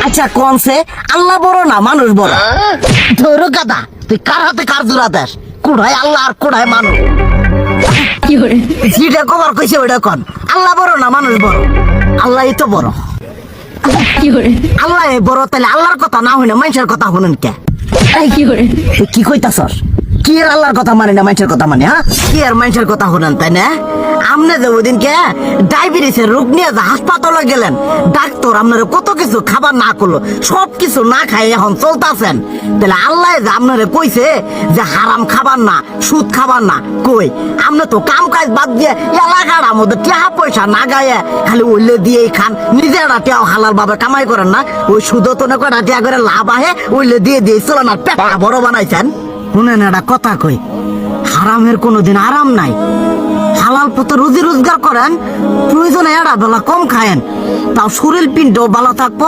আচ্ছা কোনছে আল্লাহ বড় না মানুষ বড়? ধরো গাদা, তুই কার হাতে কার জোড়া দেশ? কোড়ায় আল্লাহ আর কোড়ায় মানুষ। যেটা কবার কইছে ওইটা কন। আল্লাহ বড় না মানুষ বড়? আল্লাহই তো বড়। আল্লাহ বড়, তাহলে আল্লাহর কথা না হই না মানুষের কথা শুনেন কে? তুই কি কইতাছস? কি আর আল্লাহর কথা মানে না মানুষের কথা মানে? হ্যাঁ, কি আর মানুষের কথা শুনেন তাই না? আমনে যে ওই দিনকে ডায়াবেটিসের রোগ নিয়ে যে হাসপাতালে গেলেন, ডাক্তার আপনারা কত কিছু খাবার না করলো, সব কিছু না খাই এখন চলতেছেন। তাহলে আল্লাহ যে আপনারা কইছে যে হারাম খাবার না, সুদ খাবার না, কই আপনি তো কাম কাজ বাদ দিয়ে এলাকার আমাদের টাকা পয়সা না গায়ে খালি ওইলে দিয়েই খান, নিজেরা টেও হালাল ভাবে কামাই করেন না, ওই সুদ তো না কটা টিয়া করে লাভ আহে ওইলে দিয়ে দিয়ে চলেন আর পেট বড় বানাইছেন। শুনেন একটা কথা কই, হারামের কোনোদিন আরাম নাই। হালাল পথে রুজি রোজগার করেন, প্রয়োজনে এরা বেলা কম খায়েন, তাও শরীর পিণ্ড ভালো থাকবো।